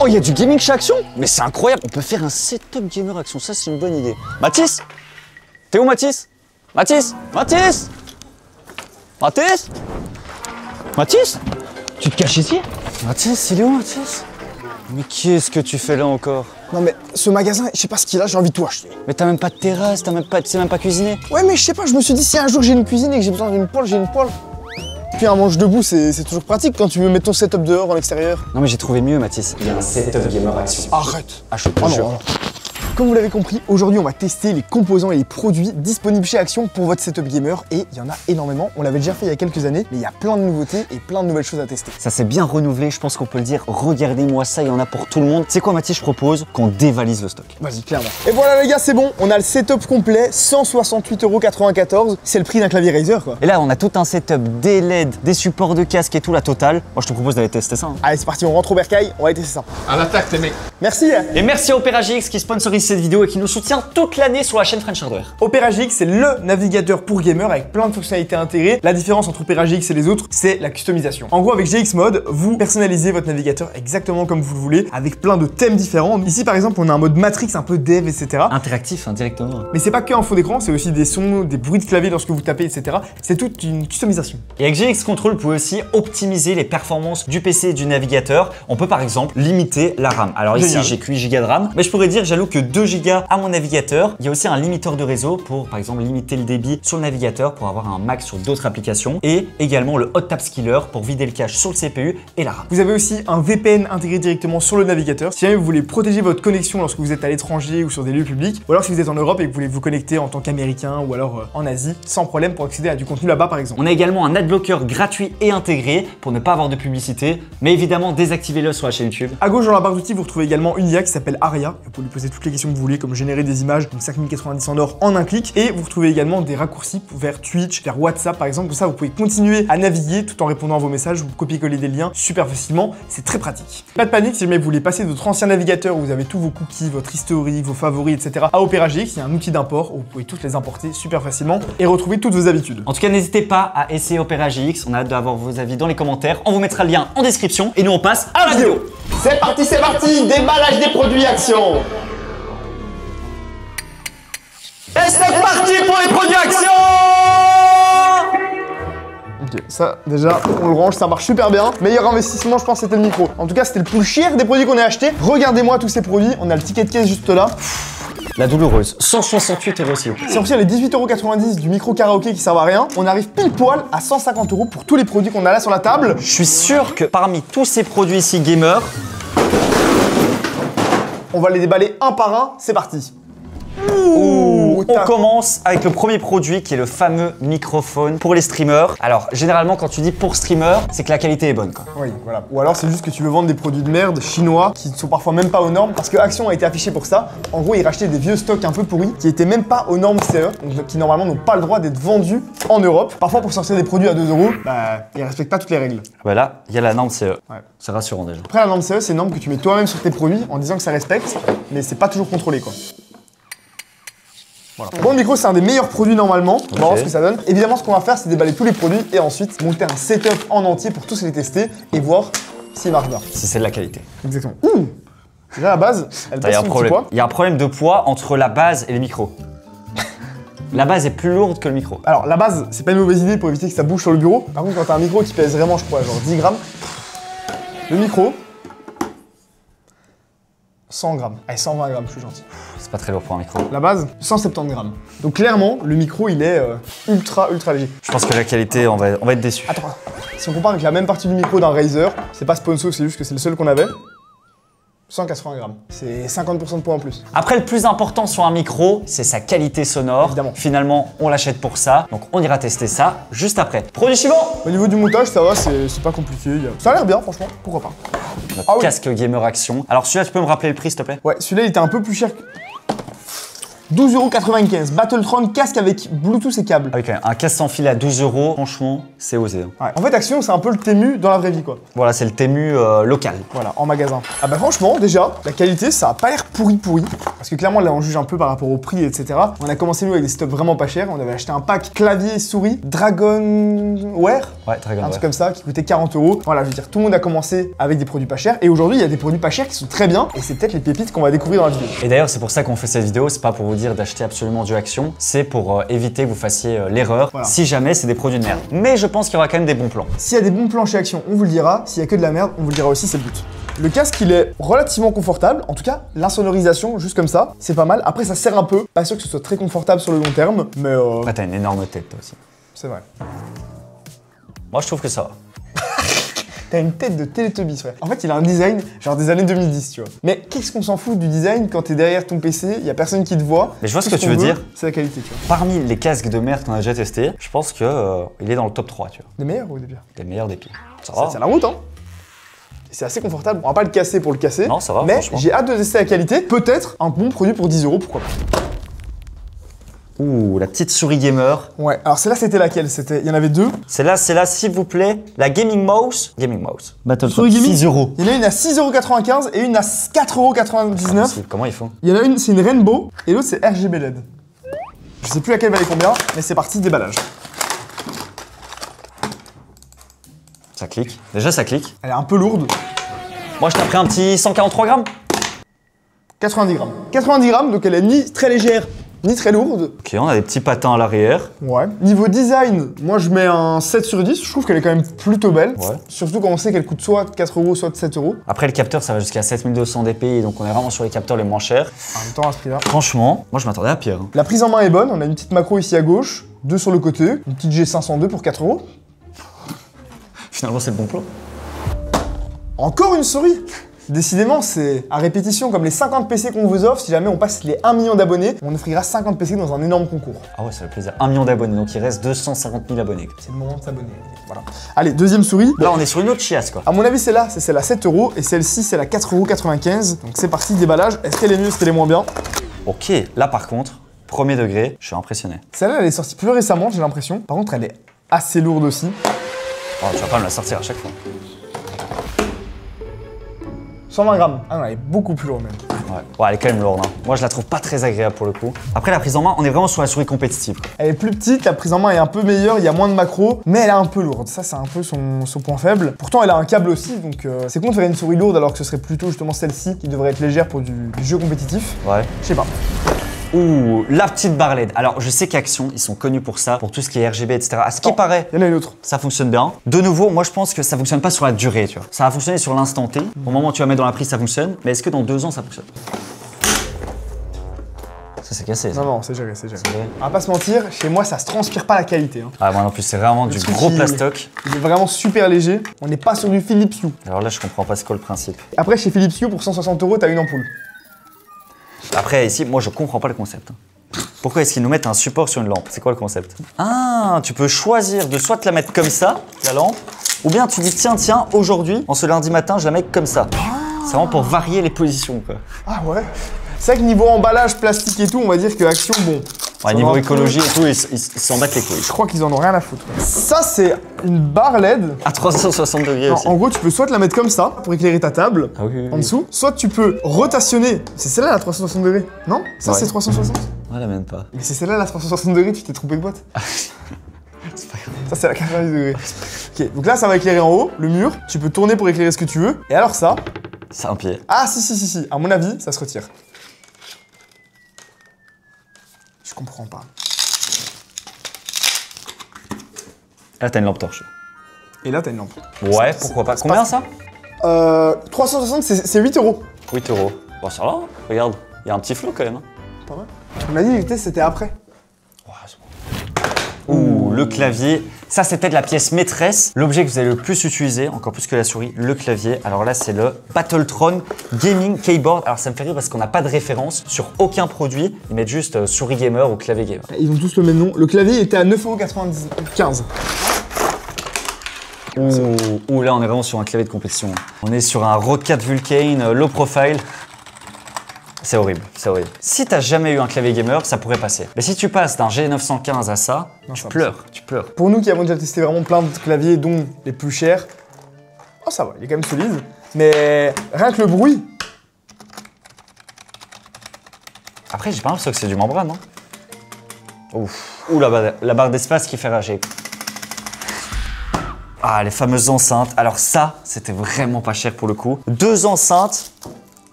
Oh, il y a du gaming chez Action? Mais c'est incroyable, on peut faire un setup gamer Action, ça c'est une bonne idée. Mathis? T'es où Mathis? Mathis? Mathis? Mathis? Mathis? Tu te caches ici? Mathis, il est où Mathis? Mais qu'est-ce que tu fais là encore? Non mais ce magasin, je sais pas ce qu'il a, j'ai envie de tout acheter. Mais t'as même pas de terrasse, tu sais même pas cuisiner. Ouais mais je sais pas, je me suis dit si un jour j'ai une cuisine et que j'ai besoin d'une poêle, j'ai une poêle. Puis un manche debout, c'est toujours pratique quand tu veux mettre ton setup dehors en extérieur. Non mais j'ai trouvé mieux Mathis. Il y a un setup gamer Action. Arrête. Ah, je te Oh jure. non, non. Comme vous l'avez compris, aujourd'hui on va tester les composants et les produits disponibles chez Action pour votre setup gamer et il y en a énormément. On l'avait déjà fait il y a quelques années, mais il y a plein de nouveautés et plein de nouvelles choses à tester. Ça s'est bien renouvelé, je pense qu'on peut le dire. Regardez-moi ça, il y en a pour tout le monde. C'est quoi Mathis, je propose qu'on dévalise le stock. Vas-y, clairement. Et voilà les gars, c'est bon, on a le setup complet, 168,94 €. C'est le prix d'un clavier Razer quoi. Et là, on a tout un setup, des LED, des supports de casque et tout, la totale. Moi, je te propose d'aller tester ça. Hein. Allez, c'est parti, on rentre au bercail, on va aller tester ça. À l'attaque, les mecs. Merci. Et merci à Opera GX qui sponsorise cette vidéo et qui nous soutient toute l'année sur la chaîne French Hardware. Opera GX, c'est le navigateur pour gamer avec plein de fonctionnalités intégrées. La différence entre Opera GX et les autres, c'est la customisation. En gros, avec GX Mode, vous personnalisez votre navigateur exactement comme vous le voulez, avec plein de thèmes différents. Ici, par exemple, on a un mode Matrix, un peu dev, etc. Interactif, hein, directement. Mais c'est pas que un fond d'écran, c'est aussi des sons, des bruits de clavier lorsque vous tapez, etc. C'est toute une customisation. Et avec GX Control, vous pouvez aussi optimiser les performances du PC et du navigateur. On peut par exemple limiter la RAM. Alors ici, Génial. j'ai que 8 Go de RAM, mais je pourrais dire j'alloue que 2 Go à mon navigateur. Il y a aussi un limiteur de réseau pour par exemple limiter le débit sur le navigateur pour avoir un max sur d'autres applications. Et également le Hot Tap Killer pour vider le cache sur le CPU et la RAM. Vous avez aussi un VPN intégré directement sur le navigateur. Si jamais vous voulez protéger votre connexion lorsque vous êtes à l'étranger ou sur des lieux publics, ou alors si vous êtes en Europe et que vous voulez vous connecter en tant qu'Américain ou alors en Asie, sans problème pour accéder à du contenu là-bas par exemple. On a également un adblocker gratuit et intégré pour ne pas avoir de publicité, mais évidemment désactivez-le sur la chaîne YouTube. À gauche dans la barre d'outils, vous retrouvez également une IA qui s'appelle Aria. Vous pouvez lui poser toutes les questions que vous voulez, comme générer des images, donc 5090 en or en un clic. Et vous retrouvez également des raccourcis vers Twitch, vers WhatsApp par exemple. Comme ça, vous pouvez continuer à naviguer tout en répondant à vos messages. Vous copiez-coller des liens super facilement. C'est très pratique. Pas de panique, si jamais vous voulez passer de votre ancien navigateur où vous avez tous vos cookies, votre historique, vos favoris, etc. à Opera GX, il y a un outil d'import où vous pouvez toutes les importer super facilement et retrouver toutes vos habitudes. En tout cas, n'hésitez pas à essayer Opera GX. On a hâte d'avoir vos avis dans les commentaires. On vous mettra le lien en description. Et nous, on passe à la vidéo. C'est parti, déballage des produits Action. Et c'est parti pour les produits Action. Ok, ça déjà, on le range, ça marche super bien. Meilleur investissement, je pense, c'était le micro. En tout cas, c'était le plus cher des produits qu'on ait acheté. Regardez-moi tous ces produits. On a le ticket de caisse juste là. La douloureuse, 168 € aussi. Si on retire les 18,90 € du micro karaoké qui servent à rien, on arrive pile poil à 150 € pour tous les produits qu'on a là sur la table. Je suis sûr que parmi tous ces produits ici gamer, On va les déballer un par un, c'est parti. on commence avec le premier produit qui est le fameux microphone pour les streamers. Alors généralement quand tu dis pour streamer, c'est que la qualité est bonne quoi. Oui, voilà. Ou alors c'est juste que tu veux vendre des produits de merde chinois qui ne sont parfois même pas aux normes parce que Action a été affiché pour ça. En gros, ils rachetaient des vieux stocks un peu pourris qui étaient même pas aux normes CE, donc qui normalement n'ont pas le droit d'être vendus en Europe. Parfois pour sortir des produits à 2 €, bah ils respectent pas toutes les règles. Bah là, il y a la norme CE. Ouais. C'est rassurant déjà. Après la norme CE, c'est une norme que tu mets toi-même sur tes produits en disant que ça respecte, mais c'est pas toujours contrôlé quoi. Voilà. Bon, le micro, c'est un des meilleurs produits normalement. On va voir ce que ça donne. Évidemment, ce qu'on va faire, c'est déballer tous les produits et ensuite monter un setup en entier pour tous les tester et voir s'ils marchent bien. Si c'est de la qualité. Exactement. Ouh! Déjà, la base, elle Il y pèse a un son petit problème. poids. Il y a un problème de poids entre la base et les micros. La base est plus lourde que le micro. Alors, la base, c'est pas une mauvaise idée pour éviter que ça bouge sur le bureau. Par contre, quand t'as un micro qui pèse vraiment, je crois, genre 10 grammes, le micro, 100 grammes. Allez, 120 grammes, je suis gentil. C'est pas très lourd pour un micro. La base, 170 grammes. Donc clairement, le micro, il est ultra léger. Je pense que la qualité, on va être déçu. Attends, si on compare avec la même partie du micro d'un Razer, c'est pas sponsor, c'est juste que c'est le seul qu'on avait. 180 grammes. C'est 50% de poids en plus. Après, le plus important sur un micro, c'est sa qualité sonore. Évidemment. Finalement, on l'achète pour ça. Donc, on ira tester ça juste après. Produit suivant. Au niveau du montage, ça va, c'est pas compliqué. Ça a l'air bien, franchement. Pourquoi pas. Notre Ah oui. casque gamer Action. Alors, celui-là, tu peux me rappeler le prix, s'il te plaît? Ouais, celui-là, il était un peu plus cher que... 12,95 €. Battletron, casque avec Bluetooth et câble. Avec un casque sans fil à 12 €, franchement, c'est osé. Hein. Ouais. En fait, Action, c'est un peu le Temu dans la vraie vie, quoi. Voilà, c'est le Temu local. Voilà, en magasin. Ah bah franchement, déjà, la qualité, ça a pas l'air pourri. Parce que clairement, là, on juge un peu par rapport au prix, etc. On a commencé, nous, avec des setups vraiment pas chers. On avait acheté un pack clavier et souris Dragonware. Ouais, Dragonware. Un truc comme ça, qui coûtait 40 €. Voilà, je veux dire, tout le monde a commencé avec des produits pas chers. Et aujourd'hui, il y a des produits pas chers qui sont très bien. Et c'est peut-être les pépites qu'on va découvrir dans la vidéo. Et d'ailleurs, c'est pour ça qu'on fait cette vidéo. C'est pas pour vous dire d'acheter absolument du Action. C'est pour éviter que vous fassiez l'erreur. Voilà. Si jamais c'est des produits de merde. Mais je pense qu'il y aura quand même des bons plans. S'il y a des bons plans chez Action, on vous le dira. S'il y a que de la merde, on vous le dira aussi, c'est le but. Le casque, il est relativement confortable. En tout cas, l'insonorisation, juste comme ça, c'est pas mal. Après, ça sert un peu. Pas sûr que ce soit très confortable sur le long terme, mais Après, t'as une énorme tête, toi aussi. c'est vrai. Moi, je trouve que ça va. T'as une tête de Teletubbies, frère. En fait, il a un design genre des années 2010, tu vois. Mais qu'est-ce qu'on s'en fout du design quand t'es derrière ton PC, y a personne qui te voit. Mais je vois ce Tout que tu qu'on veux dire. C'est la qualité, tu vois. Parmi les casques de merde qu'on a déjà testés, je pense que il est dans le top 3, tu vois. Des meilleurs ou des pires? Des meilleurs des pires. Ça Ça va. tient la route, hein. C'est assez confortable. On va pas le casser pour le casser. Non, ça va, Mais franchement. j'ai hâte de tester la qualité. Peut-être un bon produit pour 10 €, pourquoi pas. Ouh, la petite souris gamer. Ouais, alors celle-là, c'était laquelle? Il y en avait deux. C'est là, s'il vous plaît, la Gaming Mouse. Gaming Mouse. Battle Souris gaming 6 €. Il y en a une à 6,95 € et une à 4,99 €. Comment ils font? Il y en a une, c'est une Rainbow, et l'autre, c'est RGB LED. Je sais plus laquelle valait combien, mais c'est parti, déballage. Ça clique. Déjà, ça clique. Elle est un peu lourde. Moi, je t'ai pris un petit 143 grammes. 90 grammes. 90 grammes, donc elle est ni très légère, ni très lourde. Ok, on a des petits patins à l'arrière. Ouais. Niveau design, moi je mets un 7 sur 10. Je trouve qu'elle est quand même plutôt belle. Ouais. Surtout quand on sait qu'elle coûte soit 4 €, soit 7 €. Après, le capteur, ça va jusqu'à 7200 dpi, donc on est vraiment sur les capteurs les moins chers. En même temps, à ce prix-là. Franchement, moi, je m'attendais à pire. Hein. La prise en main est bonne. On a une petite macro ici à gauche, deux sur le côté, une petite G502 pour 4 €. Finalement, c'est le bon plan. Encore une souris. Décidément, c'est à répétition comme les 50 PC qu'on vous offre. Si jamais on passe les 1 million d'abonnés, on offrira 50 PC dans un énorme concours. Ah ouais, ça fait plaisir. 1 million d'abonnés, donc il reste 250 000 abonnés. C'est le moment de s'abonner. Voilà. Allez, deuxième souris. Là, on est sur une autre chiasse, quoi. À mon avis, celle-là, c'est celle à 7 € et celle-ci, c'est la 4,95 €. Donc c'est parti, déballage. Est-ce qu'elle est mieux, est-ce qu'elle est moins bien? Ok, là, par contre, premier degré, je suis impressionné. Celle-là, elle est sortie plus récemment, j'ai l'impression. Par contre, elle est assez lourde aussi. Oh, tu vas pas me la sortir à chaque fois. 120 grammes. Ah non, elle est beaucoup plus lourde même. Ouais, elle est quand même lourde. Hein. Moi, je la trouve pas très agréable pour le coup. Après, la prise en main, on est vraiment sur la souris compétitive. Elle est plus petite, la prise en main est un peu meilleure, il y a moins de macros, mais elle est un peu lourde. Ça, c'est un peu son point faible. Pourtant, elle a un câble aussi, donc c'est con de faire une souris lourde alors que ce serait plutôt justement celle-ci qui devrait être légère pour du jeu compétitif. Ouais. Je sais pas. Ouh, la petite barre LED. Alors, je sais qu'Action, ils sont connus pour ça, pour tout ce qui est RGB, etc. À ce qui Non, paraît, il y en a une autre. ça fonctionne bien. De nouveau, moi, je pense que ça fonctionne pas sur la durée, tu vois. Ça va fonctionner sur l'instant T. Au moment où tu vas mettre dans la prise, ça fonctionne. Mais est-ce que dans 2 ans, ça fonctionne? Ça, c'est cassé, ça. Non, non, c'est géré, c'est géré. géré. On va pas se mentir, chez moi, ça se transpire pas la qualité. Hein. Ah, moi non plus, c'est vraiment du truc, gros il- plastoc. Il est vraiment super léger. On n'est pas sur du Philips Hue. Alors là, je comprends pas c'est quoi le principe. Après, chez Philips Hue, pour 160 €, t'as une ampoule. Après, ici, moi, je comprends pas le concept. Pourquoi est-ce qu'ils nous mettent un support sur une lampe? C'est quoi le concept? Ah, tu peux choisir de soit te la mettre comme ça, la lampe, ou bien tu dis tiens, aujourd'hui, en ce lundi matin, je la mets comme ça. C'est vraiment pour varier les positions, quoi. Ah ouais. C'est vrai que niveau emballage, plastique et tout, on va dire que Action, bon. Ouais, ça niveau va un peu- écologie et tout, ils s'en battent les couilles. Je crois qu'ils en ont rien à foutre. Ça, c'est une barre LED. À 360 degrés aussi. En gros, tu peux soit te la mettre comme ça pour éclairer ta table Ah oui, oui, en oui. dessous, soit tu peux rotationner. C'est celle-là la 360 degrés, non? Ça, Ouais. c'est 360. Ouais, la même pas. Mais c'est celle-là la 360 degrés, tu t'es trompé de boîte. C'est pas grave. Ça, c'est la 90 degrés. Ok, donc là, ça va éclairer en haut, le mur. Tu peux tourner pour éclairer ce que tu veux. Et alors ça, C'est un pied. ah si. À mon avis, ça se retire. Je comprends pas. Là, t'as une lampe torche. Et là, t'as une lampe. Ouais, pourquoi pas. Combien ça? 360, c'est 8 €. 8 €. Bon, ça va, hein. Regarde. Il y a un petit flot quand même. Hein. Pas mal. On m'a dit que c'était après. Ouais, c'est bon. Ouh, le clavier. Ça, c'est peut-être la pièce maîtresse. L'objet que vous allez le plus utiliser, encore plus que la souris, le clavier. Alors là, c'est le Battletron Gaming Keyboard. Alors ça me fait rire parce qu'on n'a pas de référence sur aucun produit. Ils mettent juste souris gamer ou clavier gamer. Ils ont tous le même nom. Le clavier était à 9,95 €. Ouh, là, on est vraiment sur un clavier de compétition. On est sur un Rode 4 Vulcane, low profile. C'est horrible, c'est horrible. Si t'as jamais eu un clavier gamer, ça pourrait passer. Mais si tu passes d'un G915 à ça, Non, tu ça pleures, tu pleures. Pour nous qui avons déjà testé vraiment plein de claviers, dont les plus chers, oh ça va, il est quand même solide. Mais rien que le bruit, Après, j'ai pas l'impression que c'est du membrane, hein. Ouf. Ouh, la barre d'espace qui fait rager. Ah, les fameuses enceintes. Alors ça, c'était vraiment pas cher pour le coup. 2 enceintes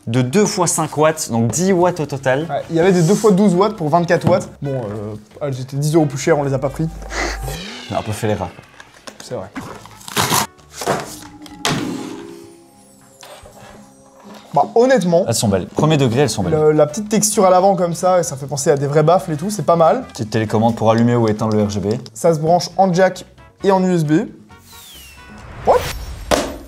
de 2 x 5 watts, donc 10 watts au total. Ouais, il y avait des 2 x 12 watts pour 24 watts. Bon, elles étaient 10 € plus chères, on les a pas pris. On a un peu fait les rats. C'est vrai. Bah honnêtement, Elles sont belles. Premier degré, elles sont belles. la petite texture à l'avant comme ça, ça fait penser à des vrais baffles et tout, c'est pas mal. Petite télécommande pour allumer ou éteindre le RGB. Ça se branche en jack et en USB. Hop.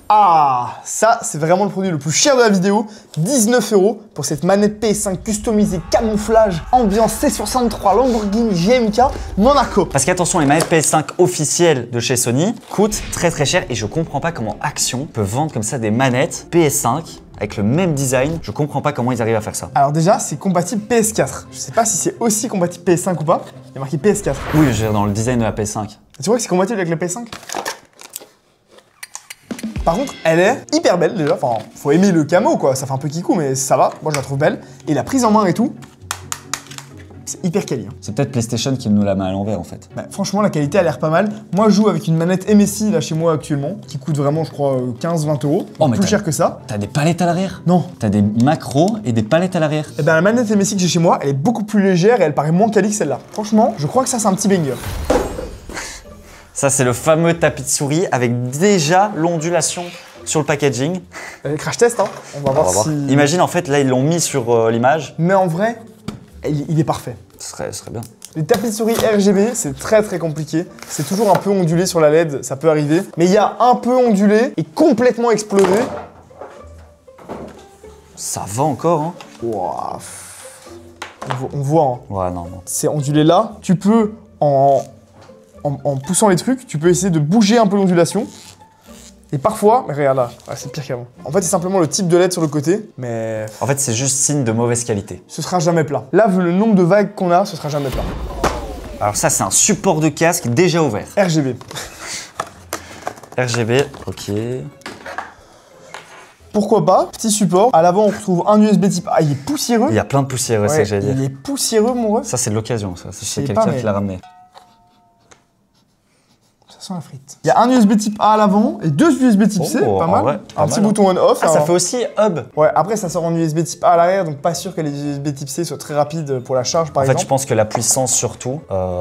Ah, ça c'est vraiment le produit le plus cher de la vidéo. 19 € pour cette manette PS5 customisée camouflage, ambiance C63 Lamborghini GMK Monaco. Parce qu'attention, les manettes PS5 officielles de chez Sony coûtent très très cher et je comprends pas comment Action peut vendre comme ça des manettes PS5 avec le même design. Je comprends pas comment ils arrivent à faire ça. Alors déjà, c'est compatible PS4. Je sais pas si c'est aussi compatible PS5 ou pas. Il y a marqué PS4. Oui, je veux dire dans le design de la PS5. Tu vois que c'est compatible avec la PS5? Par contre, elle est hyper belle déjà. Enfin, faut aimer le camo quoi. Ça fait un peu kikou, mais ça va. Moi, je la trouve belle. Et la prise en main et tout, c'est hyper quali. Hein. C'est peut-être PlayStation qui nous la met à l'envers en fait. Bah, franchement, la qualité a l'air pas mal. Moi, je joue avec une manette MSI là chez moi actuellement, qui coûte vraiment, je crois, 15-20 €. Oh, mais plus cher que ça. T'as des palettes à l'arrière? Non. T'as des macros et des palettes à l'arrière. Et ben la manette MSI que j'ai chez moi, elle est beaucoup plus légère et elle paraît moins quali que celle-là. Franchement, je crois que ça, c'est un petit banger. Ça, c'est le fameux tapis de souris avec déjà l'ondulation sur le packaging. Crash test, hein. On va voir si... Imagine, en fait, là, ils l'ont mis sur l'image. Mais en vrai, il est parfait. Ce serait bien. Les tapis de souris RGB, c'est très très compliqué. C'est toujours un peu ondulé sur la LED, ça peut arriver. Mais il y a un peu ondulé et complètement explosé. Ça va encore, hein. Wow. On voit, hein. Ouais, non, non. C'est ondulé là. Tu peux, en poussant les trucs, tu peux essayer de bouger un peu l'ondulation. Et parfois, mais regarde là, c'est pire qu'avant. En fait, c'est simplement le type de LED sur le côté, mais... En fait, c'est juste signe de mauvaise qualité. Ce sera jamais plat. Là, vu le nombre de vagues qu'on a, ce sera jamais plat. Alors ça, c'est un support de casque déjà ouvert. RGB. RGB, ok. Pourquoi pas? Petit support. À l'avant, on retrouve un USB type A. Il est poussiéreux. Il y a plein de poussière, c'est ce que j'allais dire. Il est poussiéreux, mon ref. Ça, c'est de l'occasion, ça. C'est sais quelqu'un pas, mais- qui l'a ramené. Ça sent la frite. Il y a un USB type A à l'avant et 2 USB type C, Oh, pas en mal. vrai, pas Un petit mal, hein. bouton on-off. Ah, ça fait aussi hub. Ouais, après ça sort en USB type A à l'arrière, donc pas sûr que les USB type C soient très rapides pour la charge par En fait, exemple. je pense que la puissance, surtout,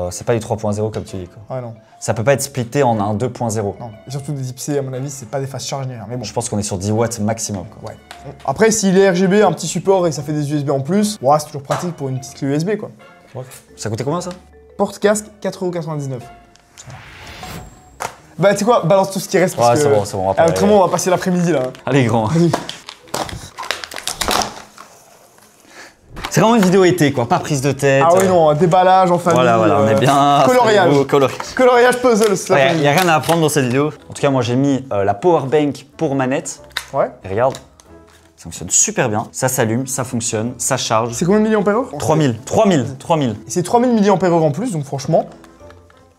c'est pas du 3.0 comme tu dis, quoi. Ouais, non. Ça peut pas être splitté en un 2.0. Non. Et surtout des type C, à mon avis, c'est pas des fast charge ni rien. Mais bon. Je pense qu'on est sur 10 watts maximum, quoi. Ouais. Bon. Après, s'il est RGB, un petit support et que ça fait des USB en plus, ouais, c'est toujours pratique pour une petite clé USB quoi. Ça coûtait combien, ça? Porte-casque, 4,99 €. Bah, tu sais quoi, balance tout ce qui reste parce Ouais, que. c'est bon, c'est bon. on va pas- Autrement, on va passer l'après-midi là. Allez, grand. C'est vraiment une vidéo été, quoi. Pas prise de tête. Ah oui, non, déballage en famille. Voilà, on est bien. Coloriage. Coloriage puzzle, c'est Il l'après-midi. n'y a rien à apprendre dans cette vidéo. En tout cas, moi, j'ai mis la power bank pour manette. Ouais. Et regarde, ça fonctionne super bien. Ça s'allume, ça fonctionne, ça charge. C'est combien de milliampères-heure? 3000. C'est 3000 mAh en plus, donc franchement,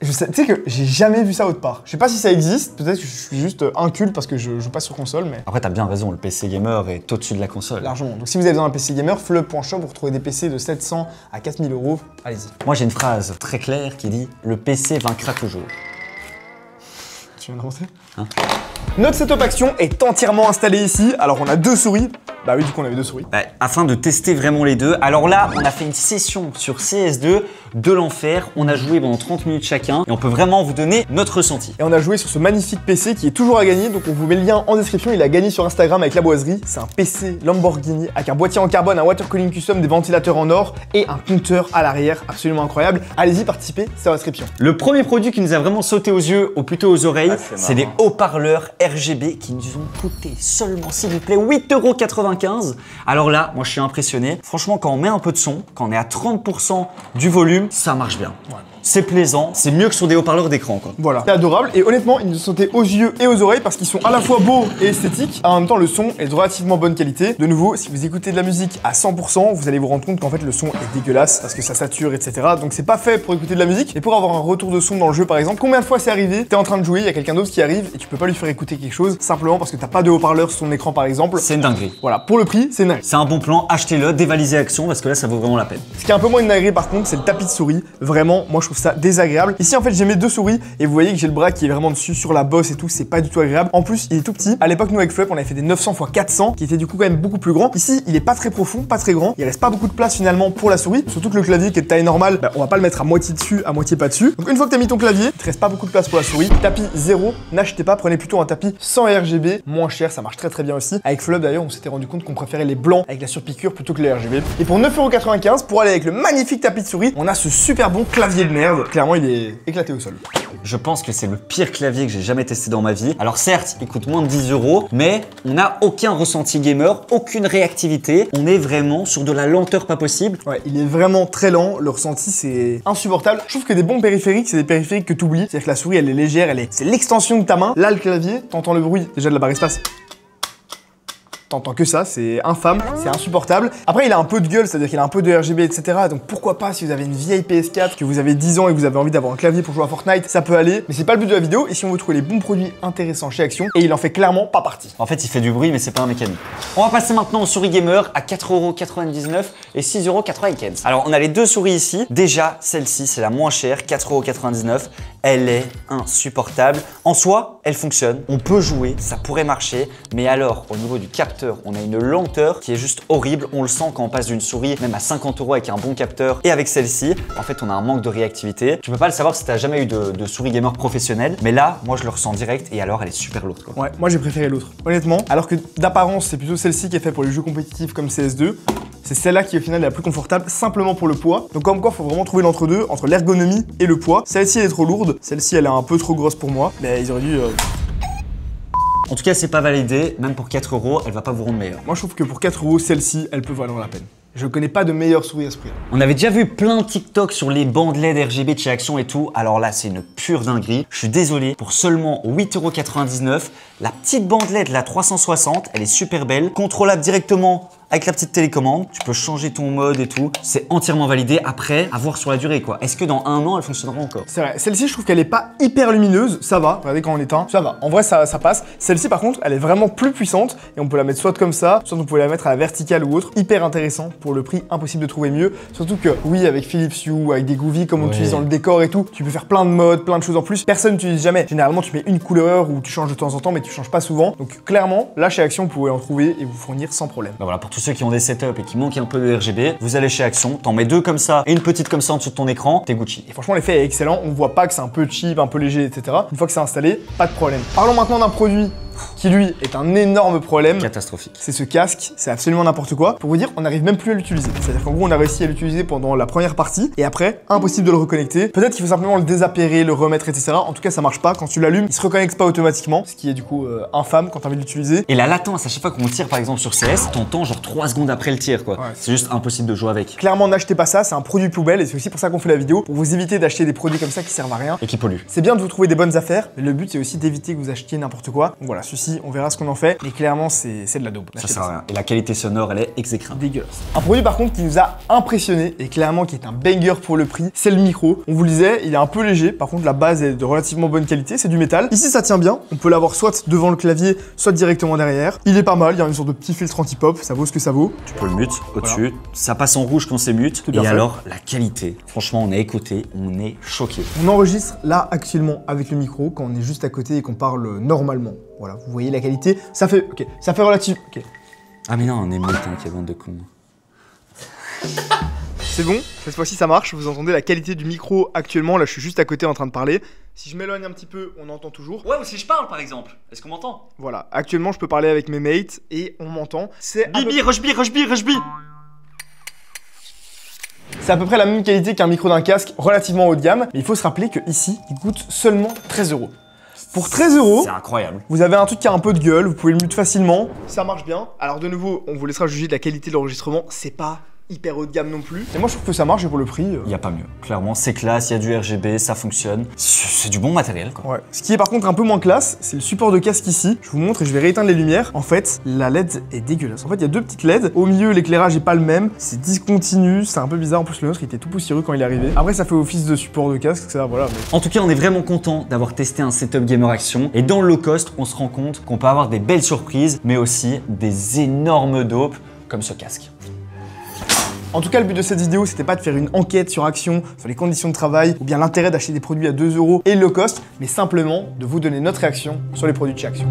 tu sais que j'ai jamais vu ça autre part. Je sais pas si ça existe, peut-être que je suis juste inculte parce que je joue pas sur console, mais Après, t'as bien raison, le PC gamer est au-dessus de la console. largement. Donc si vous avez besoin d'un PC gamer, fleup.shop, vous retrouvez des PC de 700 à 4000 €. Allez-y. Moi, j'ai une phrase très claire qui dit « Le PC vaincra toujours Tu viens de rentrer Notre setup Action est entièrement installé ici. Alors on a 2 souris. Bah oui, du coup on avait 2 souris. Afin de tester vraiment les deux. Alors là, on a fait une session sur CS2 de l'enfer. On a joué pendant 30 minutes chacun et on peut vraiment vous donner notre ressenti. Et on a joué sur ce magnifique PC qui est toujours à gagner, donc on vous met le lien en description. Il a gagné sur Instagram avec la boiserie. C'est un PC Lamborghini avec un boîtier en carbone, un water cooling custom, des ventilateurs en or et un compteur à l'arrière absolument incroyable. Allez-y, participez, c'est en description. Le premier produit qui nous a vraiment sauté aux yeux, ou plutôt aux oreilles, c'est des marrant. haut-parleurs RGB qui nous ont coûté seulement, s'il vous plaît, 8,95 €. Alors là, moi je suis impressionné. Franchement, quand on met un peu de son, quand on est à 30% du volume, ça marche bien. c'est plaisant, c'est mieux que sur des haut-parleurs d'écran quoi. Voilà, c'est adorable et honnêtement ils nous sautaient aux yeux et aux oreilles parce qu'ils sont à la fois beaux et esthétiques. En même temps le son est de relativement bonne qualité. De nouveau, si vous écoutez de la musique à 100%, vous allez vous rendre compte qu'en fait le son est dégueulasse parce que ça sature etc. Donc c'est pas fait pour écouter de la musique et pour avoir un retour de son dans le jeu par exemple. Combien de fois c'est arrivé, t'es en train de jouer, il y a quelqu'un d'autre qui arrive et tu peux pas lui faire écouter quelque chose simplement parce que t'as pas de haut-parleur sur ton écran par exemple. C'est une dinguerie. Voilà, pour le prix, c'est dingue. C'est un bon plan, achetez-le, dévalisez Action parce que là ça vaut vraiment la peine. Ce qui est un peu moins une dinguerie par contre, c'est le tapis de souris. Vraiment, moi je trouve ça désagréable. Ici en fait j'ai mes deux souris et vous voyez que j'ai le bras qui est vraiment dessus sur la bosse et tout, c'est pas du tout agréable. En plus, il est tout petit. À l'époque nous avec Flop, on avait fait des 900 x 400 qui étaient du coup quand même beaucoup plus grands. Ici, il est pas très profond, pas très grand. Il reste pas beaucoup de place finalement pour la souris. Surtout que le clavier qui est de taille normale, on va pas le mettre à moitié dessus, à moitié pas dessus. Donc une fois que t'as mis ton clavier, il te reste pas beaucoup de place pour la souris. Tapis 0, n'achetez pas, prenez plutôt un tapis sans RGB, moins cher, ça marche très bien aussi. Avec Flop d'ailleurs, on s'était rendu compte qu'on préférait les blancs avec la surpiqûre plutôt que les RGB. Et pour 9,95 €, pour aller avec le magnifique tapis de souris, on a ce super bon clavier de merde. Clairement, il est éclaté au sol. Je pense que c'est le pire clavier que j'ai jamais testé dans ma vie. Alors certes, il coûte moins de 10 €, mais on n'a aucun ressenti gamer, aucune réactivité. On est vraiment sur de la lenteur pas possible. Ouais, il est vraiment très lent, le ressenti c'est insupportable. Je trouve que des bons périphériques, c'est des périphériques que tu oublies. C'est-à-dire que la souris elle est légère, c'est l'extension de ta main. Là le clavier, t'entends le bruit déjà de la barre espace. T'entends que ça, c'est infâme, c'est insupportable. Après, il a un peu de gueule, c'est-à-dire qu'il a un peu de RGB, etc. Donc pourquoi pas, si vous avez une vieille PS4, que vous avez 10 ans et que vous avez envie d'avoir un clavier pour jouer à Fortnite, ça peut aller. Mais c'est pas le but de la vidéo. Et si on veut trouver les bons produits intéressants chez Action, et il en fait clairement pas partie. En fait, il fait du bruit, mais c'est pas un mécanique. On va passer maintenant aux souris gamer à 4,99 € et 6,95 €. Alors, on a les deux souris ici. Déjà, celle-ci, c'est la moins chère, 4,99 €. Elle est insupportable. En soi, elle fonctionne. On peut jouer, ça pourrait marcher. Mais alors, au niveau du capteur, on a une lenteur qui est juste horrible. On le sent quand on passe d'une souris même à 50 € avec un bon capteur et avec celle-ci, en fait, on a un manque de réactivité. Tu peux pas le savoir si t'as jamais eu de souris gamer professionnelle. Mais là, moi, je le ressens direct et alors, elle est super lourde, quoi. Ouais, moi j'ai préféré l'autre, honnêtement. Alors que d'apparence, c'est plutôt celle-ci qui est faite pour les jeux compétitifs comme CS2. C'est celle-là qui au final est la plus confortable simplement pour le poids. Donc comme quoi, faut vraiment trouver l'entre-deux, entre l'ergonomie et le poids. Celle-ci elle est trop lourde, celle-ci elle est un peu trop grosse pour moi. Mais ils auraient dû... En tout cas, c'est pas validé. Même pour 4 €, elle va pas vous rendre meilleur. Moi je trouve que pour 4 €, celle-ci, elle peut valoir la peine. Je connais pas de meilleure souris à ce prix. On avait déjà vu plein de TikTok sur les bandes LED RGB de chez Action et tout. Alors là, c'est une pure dinguerie. Je suis désolé, pour seulement 8,99 €, la petite bande LED, la 360, elle est super belle. Contrôlable directement avec la petite télécommande. Tu peux changer ton mode et tout. C'est entièrement validé. Après, à voir sur la durée, quoi. Est-ce que dans un an, elle fonctionnera encore? C'est vrai. Celle-ci, je trouve qu'elle est pas hyper lumineuse. Ça va. Regardez quand on l'éteint. Ça va. En vrai, ça passe. Celle-ci, par contre, elle est vraiment plus puissante. Et on peut la mettre soit comme ça, soit on peut la mettre à la verticale ou autre. Hyper intéressant. Pour le prix, impossible de trouver mieux. Surtout que, oui, avec Philips Hue, avec des Goovy, comme on utilise dans le décor et tout, tu peux faire plein de modes, plein de choses en plus. Personne n'utilise jamais. Généralement, tu mets une couleur ou tu changes de temps en temps, mais tu changes pas souvent. Donc, clairement, là, chez Action, vous pouvez en trouver et vous fournir sans problème. Bah voilà, pour tous ceux qui ont des setups et qui manquent un peu de RGB, vous allez chez Action, t'en mets deux comme ça et une petite comme ça en dessous de ton écran, t'es Gucci. Et franchement, l'effet est excellent. On voit pas que c'est un peu cheap, un peu léger, etc. Une fois que c'est installé, pas de problème. Parlons maintenant d'un produit qui lui est un énorme problème. Catastrophique. C'est ce casque, c'est absolument n'importe quoi. Pour vous dire, on n'arrive même plus à l'utiliser. C'est-à-dire qu'en gros, on a réussi à l'utiliser pendant la première partie et après, impossible de le reconnecter. Peut-être qu'il faut simplement le désappairer, le remettre, etc. En tout cas, ça marche pas. Quand tu l'allumes, il se reconnecte pas automatiquement, ce qui est du coup infâme quand t'as envie de l'utiliser. Et la latence, à chaque fois qu'on tire par exemple sur CS, t'entends genre 3 secondes après le tir, quoi. Ouais, c'est juste impossible de jouer avec. Clairement, n'achetez pas ça, c'est un produit poubelle et c'est aussi pour ça qu'on fait la vidéo, pour vous éviter d'acheter des produits comme ça qui servent à rien. Et qui polluent. C'est bien de vous trouver des bonnes affaires, mais le but c'est aussi d'éviter que vous achetiez n'importe quoi. Donc voilà, ceci, on verra ce qu'on en fait, mais clairement c'est de la daube. Ça sert à rien. Et la qualité sonore, elle est exécrable. Dégueulasse. Un produit par contre qui nous a impressionné et clairement qui est un banger pour le prix, c'est le micro. On vous le disait, il est un peu léger, par contre la base est de relativement bonne qualité, c'est du métal. Ici ça tient bien, on peut l'avoir soit devant le clavier, soit directement derrière. Il est pas mal, il y a une sorte de petit filtre anti-pop, ça vaut ce que ça vaut. Tu peux le mute au-dessus, ça passe en rouge quand c'est mute. bien Et fait. alors, la qualité, franchement, on est écouté, on est choqué. On enregistre là actuellement avec le micro quand on est juste à côté et qu'on parle normalement. Voilà, vous voyez la qualité, ça fait, ok, ça fait relative, ok. Ah mais non, on est mute, hein, qui a bande de cons. C'est bon, cette fois-ci ça marche, vous entendez la qualité du micro actuellement, là je suis juste à côté en train de parler. Si je m'éloigne un petit peu, on entend toujours. Ouais, ou si je parle par exemple, est-ce qu'on m'entend? Voilà, actuellement je peux parler avec mes mates et on m'entend. C'est Bibi, rushbi. C'est à peu près la même qualité qu'un micro d'un casque relativement haut de gamme, mais il faut se rappeler que ici, il coûte seulement 13 €. Pour 13 €, c'est incroyable. Vous avez un truc qui a un peu de gueule, vous pouvez le mute facilement, ça marche bien. Alors de nouveau, on vous laissera juger de la qualité de l'enregistrement, c'est pas hyper haut de gamme non plus. Et moi je trouve que ça marche et pour le prix. Il n'y a pas mieux. Clairement, c'est classe, il y a du RGB, ça fonctionne. C'est du bon matériel, quoi. Ouais. Ce qui est par contre un peu moins classe, c'est le support de casque ici. Je vous montre et je vais rééteindre les lumières. En fait, la LED est dégueulasse. En fait, il y a deux petites LED. Au milieu, l'éclairage est pas le même. C'est discontinu, c'est un peu bizarre. En plus, le nôtre il était tout poussiéreux quand il est arrivé. Après, ça fait office de support de casque, ça, voilà. Mais... En tout cas, on est vraiment content d'avoir testé un setup Gamer Action. Et dans le low cost, on se rend compte qu'on peut avoir des belles surprises, mais aussi des énormes dopes comme ce casque. En tout cas, le but de cette vidéo, c'était pas de faire une enquête sur Action, sur les conditions de travail, ou bien l'intérêt d'acheter des produits à 2 € et low cost, mais simplement de vous donner notre réaction sur les produits de chez Action.